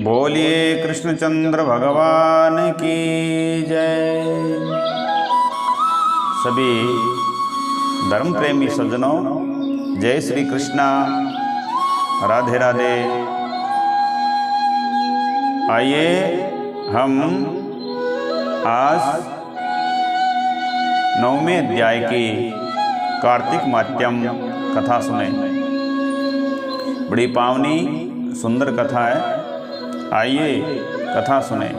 बोलिए कृष्णचंद्र भगवान की जय। सभी धर्म प्रेमी सज्जनों, जय श्री कृष्णा, राधे राधे। आइए हम आज 9वें अध्याय की कार्तिक मात्यम कथा सुने। बड़ी पावनी सुंदर कथा है। आइए कथा सुने।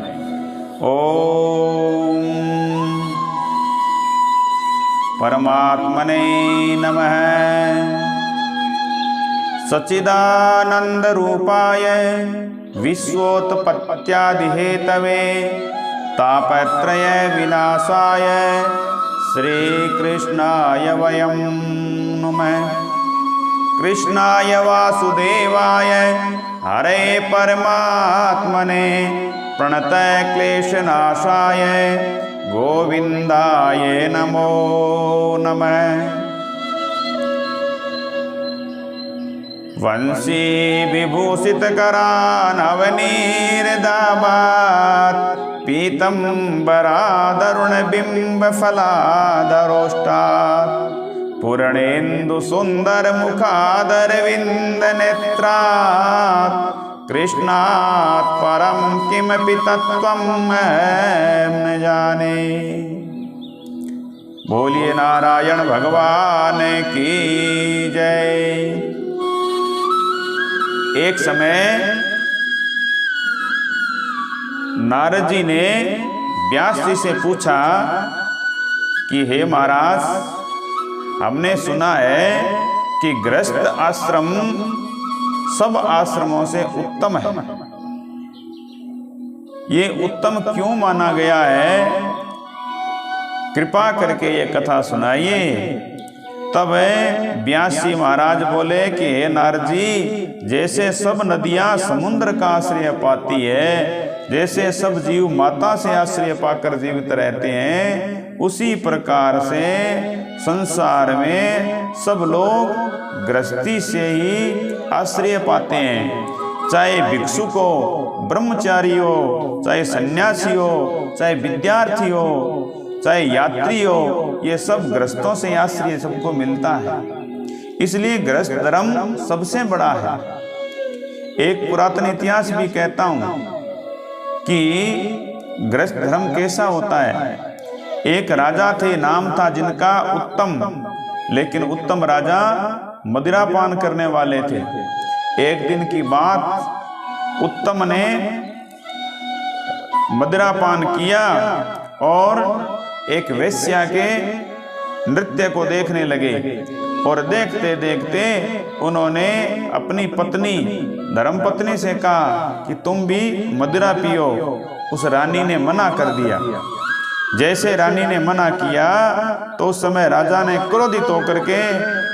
ओम परमात्मने नमः। सच्चिदानंद रूपाय विश्वोत्पत्त्यादिहेतवे तापत्रय विनाशाय श्री कृष्णाय वयं नमः। कृष्णाय वासुदेवाय हरे परमात्मने प्रणतः क्लेशनाशाय गोविंदाय नमो नमः। वंशी विभूषितकरानवनीर्दाबात् पीतम्बरादरुणबिम्बफलादरोष्टात् पूर्णेन्दु सुंदर मुखादरविंद नेत्रात् कृष्णात् परम किमपि तत्त्वं न जाने। बोलिए नारायण भगवान की जय। एक समय नारद जी ने व्यास जी से पूछा कि हे महाराज, हमने सुना है कि गृहस्थ आश्रम सब आश्रमों से उत्तम है। ये उत्तम क्यों माना गया है? कृपा करके ये कथा सुनाइए। तब व्यास जी महाराज बोले कि हे नारद जी, जैसे सब नदियां समुद्र का आश्रय पाती है, जैसे सब जीव माता से आश्रय पाकर जीवित रहते हैं, उसी प्रकार से संसार में सब लोग गृहस्थी से ही आश्रय पाते हैं। चाहे भिक्षुक हो, ब्रह्मचारी हो, चाहे सन्यासी हो, चाहे विद्यार्थी हो, चाहे यात्री हो, ये सब गृहस्थों से आश्रय सबको मिलता है। इसलिए गृहस्थ धर्म सबसे बड़ा है। एक पुरातन इतिहास भी कहता हूं कि गृहस्थ धर्म कैसा होता है। एक राजा थे, नाम था जिनका उत्तम, लेकिन उत्तम राजा मदिरापान करने वाले थे। एक दिन की बात, उत्तम ने मदिरापान किया और एक वेश्या के नृत्य को देखने लगे, और देखते देखते उन्होंने अपनी पत्नी, धर्मपत्नी से कहा कि तुम भी मदिरा पियो। उस रानी ने मना कर दिया। जैसे रानी ने मना किया तो उस समय राजा ने क्रोधित होकर के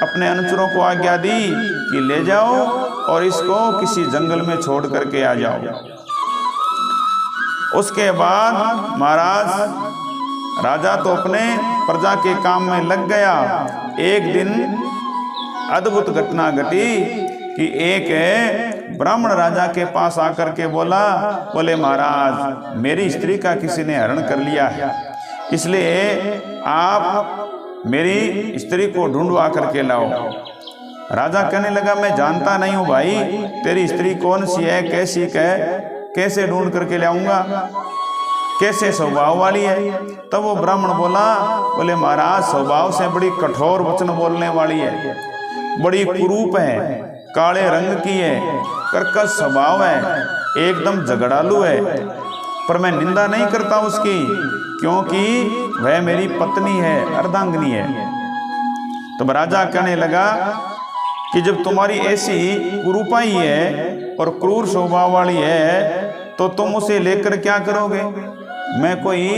अपने अनुचरों को आज्ञा दी कि ले जाओ और इसको किसी जंगल में छोड़ करके आ जाओ। उसके बाद महाराज, राजा तो अपने प्रजा के काम में लग गया। एक दिन अद्भुत घटना घटी कि एक ब्राह्मण राजा के पास आकर के बोले महाराज, मेरी स्त्री का किसी ने हरण कर लिया है, इसलिए आप मेरी स्त्री को ढूंढवा करके लाओ। राजा कहने लगा, मैं जानता नहीं हूं भाई, तेरी स्त्री कौन सी है, कैसी है, कैसे ढूंढ करके लाऊंगा, कैसे स्वभाव वाली है। तब वो ब्राह्मण बोले महाराज, स्वभाव से बड़ी कठोर वचन बोलने वाली है, बड़ी कुरूप है, काले रंग की है, कर्कश स्वभाव है, एकदम झगड़ालू है। पर मैं निंदा नहीं करता उसकी, क्योंकि वह मेरी पत्नी है, अर्धांगिनी है। तब राजा कहने लगा कि जब तुम्हारी ऐसी कुरूपाई है और क्रूर स्वभाव वाली है, तो तुम उसे लेकर क्या करोगे? मैं कोई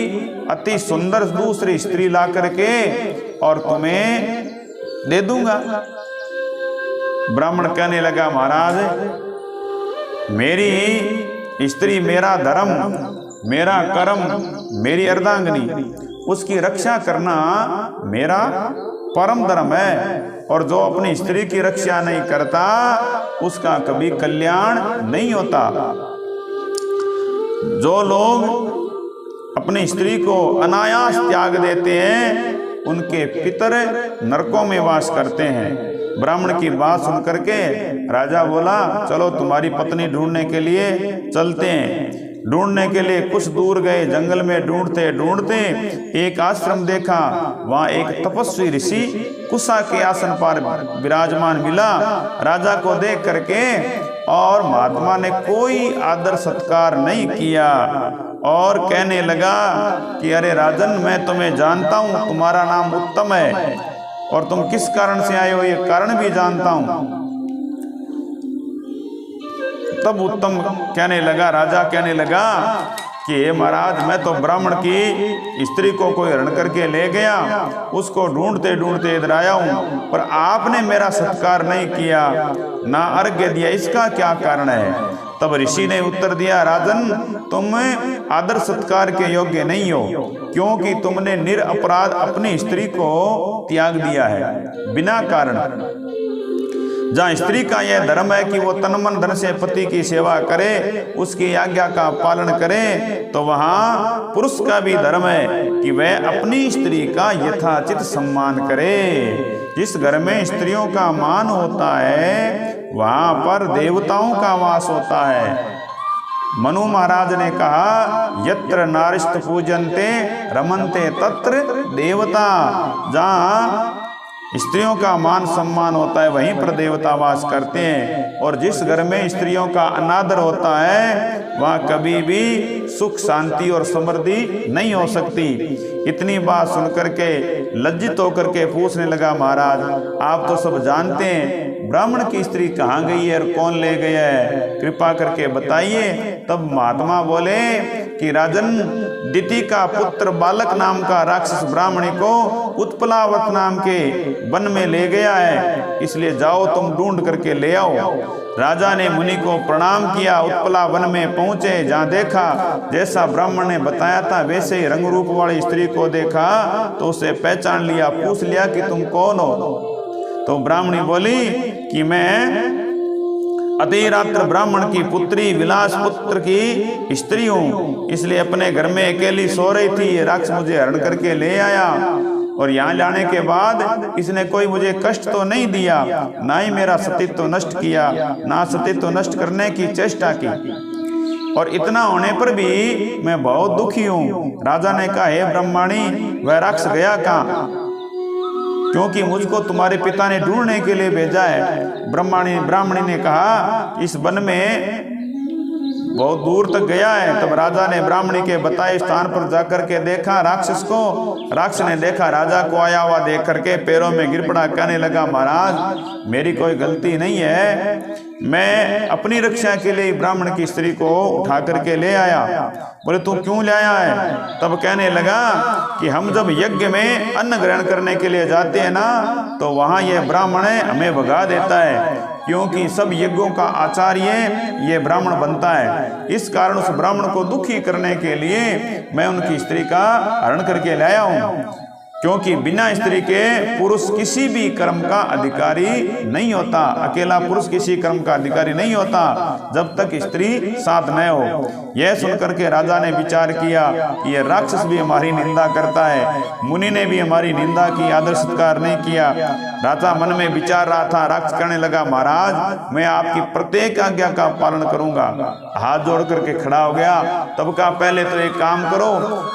अति सुंदर दूसरी स्त्री ला करके और तुम्हें दे दूंगा। ब्राह्मण कहने लगा, महाराज, मेरी स्त्री मेरा धर्म, मेरा कर्म, मेरी अर्धांगिनी, उसकी रक्षा करना मेरा परम धर्म है, और जो अपनी स्त्री की रक्षा नहीं करता उसका कभी कल्याण नहीं होता। जो लोग अपनी स्त्री को अनायास त्याग देते हैं उनके पितर नरकों में वास करते हैं। ब्राह्मण की बात सुन करके राजा बोला, चलो तुम्हारी पत्नी ढूंढने के लिए चलते हैं। ढूंढने के लिए कुछ दूर गए, जंगल में ढूंढते ढूंढते एक आश्रम देखा। वहां एक तपस्वी ऋषि कुशा के आसन पर विराजमान मिला। राजा को देख करके और महात्मा ने कोई आदर सत्कार नहीं किया और कहने लगा कि अरे राजन, मैं तुम्हें जानता हूं, तुम्हारा नाम उत्तम है और तुम किस कारण से आए हो ये कारण भी जानता हूं। तब उत्तम कहने लगा, राजा कहने लगा कि हे महाराज, मैं तो ब्राह्मण की स्त्री को कोई हरण करके ले गया, उसको ढूंढते ढूंढते इधर आया हूं, पर आपने मेरा सत्कार नहीं किया, ना अर्घ्य दिया, इसका क्या कारण है? तब ऋषि ने उत्तर दिया, राजन, तुम आदर सत्कार के योग्य नहीं हो, क्योंकि तुमने निरपराध अपनी स्त्री को त्याग दिया है बिना कारण। जहाँ स्त्री का यह धर्म है कि वो तन मन धन से पति की सेवा करे, उसकी आज्ञा का पालन करे, तो वहाँ पुरुष का भी धर्म है कि वह अपनी स्त्री का यथाचित सम्मान करे। जिस घर में स्त्रियों का मान होता है वहाँ पर देवताओं का वास होता है। मनु महाराज ने कहा, यत्र नारिष्ट पूजन्ते रमन्ते तत्र देवता। जहाँ स्त्रियों का मान सम्मान होता है वहीं पर देवता वास करते हैं, और जिस घर में स्त्रियों का अनादर होता है वहाँ कभी भी सुख शांति और समृद्धि नहीं हो सकती। इतनी बात सुनकर के लज्जित होकर के पूछने लगा, महाराज आप तो सब जानते हैं, ब्राह्मण की स्त्री कहाँ गई है और कौन ले गया है, कृपा करके बताइए। तब महात्मा बोले कि राजन, दिति का पुत्र बालक नाम का राक्षस ब्राह्मणी को उत्पलावत नाम के वन में ले गया है, इसलिए जाओ तुम ढूंढ करके ले आओ। राजा ने मुनि को प्रणाम किया, उत्पला वन में पहुंचे। जहाँ देखा जैसा ब्राह्मण ने बताया था वैसे ही रंग रूप वाली स्त्री को देखा तो उसे पहचान लिया। पूछ लिया कि तुम कौन हो? तो ब्राह्मणी बोली कि मैं अतिरात्र ब्राह्मण की पुत्री विलास पुत्र की स्त्री हूँ, इसलिए अपने घर में अकेली सो रही थी, राक्षस मुझे हरण करके ले आया, और यहाँ लाने के बाद इसने कोई मुझे कष्ट तो नहीं दिया, ना ही मेरा सतीत्व तो नष्ट किया, ना सतीत्व तो नष्ट करने की चेष्टा की, और इतना होने पर भी मैं बहुत दुखी हूँ। राजा ने कहा, हे ब्रह्मणी, वह राक्षस गया कहाँ? क्योंकि मुझको तुम्हारे पिता ने ढूंढने के लिए भेजा है। ब्राह्मणी ने कहा, इस वन में बहुत दूर तक गया है। तब राजा ने ब्राह्मणी के बताए स्थान पर जाकर के देखा राक्षस को। राक्षस ने देखा राजा को आया हुआ देख करके पैरों में गिर पड़ा, कहने लगा, महाराज मेरी कोई गलती नहीं है, मैं अपनी रक्षा के लिए ब्राह्मण की स्त्री को उठा करके ले आया। बोले तू क्यों ले आया है? तब कहने लगा कि हम जब यज्ञ में अन्न ग्रहण करने के लिए जाते हैं ना, तो वहाँ यह ब्राह्मण हमें भगा देता है, क्योंकि सब यज्ञों का आचार्य ये ब्राह्मण बनता है। इस कारण उस ब्राह्मण को दुखी करने के लिए मैं उनकी स्त्री का हरण करके लाया हूँ, क्योंकि बिना स्त्री के पुरुष किसी भी कर्म का अधिकारी नहीं होता। अकेला पुरुष किसी कर्म का अधिकारी नहीं होता जब तक स्त्री साथ न हो। यह सुनकर के राजा ने विचार किया कि यह राक्षस भी हमारी निंदा करता है, मुनि ने भी हमारी निंदा की, आदर सत्कार नहीं किया। राजा मन में विचार रहा था। राक्षस कहने लगा, महाराज मैं आपकी प्रत्येक आज्ञा का पालन करूंगा। हाथ जोड़ करके खड़ा हो गया। तब कहा, पहले तो एक काम करो,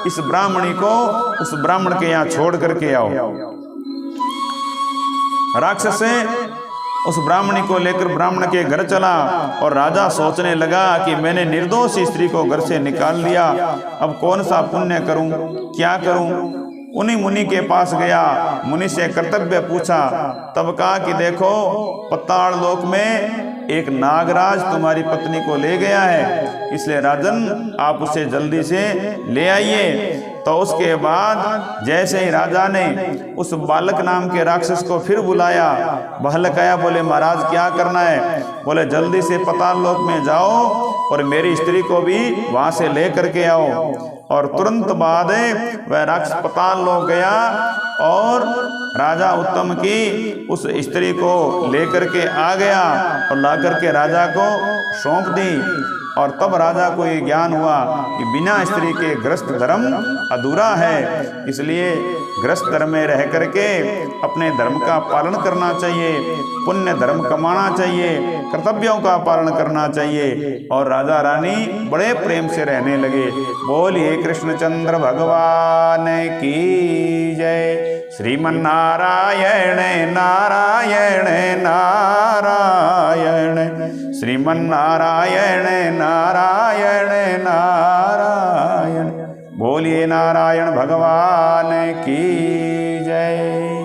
इस ब्राह्मणी को उस ब्राह्मण के यहाँ छोड़ करके आओ। राक्षस उस ब्राह्मणी को लेकर ब्राह्मण के घर चला, और राजा सोचने लगा कि मैंने निर्दोष स्त्री को घर से निकाल लिया, अब कौन सा पुण्य करूं, क्या करूं। उन्हीं मुनि के पास गया, मुनि से कर्तव्य पूछा। तब कहा कि देखो, पताल लोक में एक नागराज तुम्हारी पत्नी को ले गया है, इसलिए राजन आप उसे जल्दी से ले आइए। तो उसके बाद जैसे ही राजा ने उस बालक नाम के राक्षस को फिर बुलाया, बहलकाया, बोले महाराज क्या करना है? बोले जल्दी से पताल लोक में जाओ और मेरी स्त्री को भी वहां से ले करके आओ। और तुरंत बाद वह राक्षस पताल लोक गया और राजा उत्तम की उस स्त्री को लेकर के आ गया और ला करके राजा को सौंप दी। और तब राजा को ये ज्ञान हुआ कि बिना स्त्री के गृहस्थ धर्म अधूरा है, इसलिए गृहस्थ धर्म में रह करके अपने धर्म का पालन करना चाहिए, पुण्य धर्म कमाना चाहिए, कर्तव्यों का पालन करना चाहिए। और राजा रानी बड़े प्रेम से रहने लगे। बोलिए कृष्णचंद्र भगवान की जय। श्रीमन्नारायण नारायण नारायण, श्रीमन्नारायण नारायण नारायण। बोलिए नारायण भगवान की जय।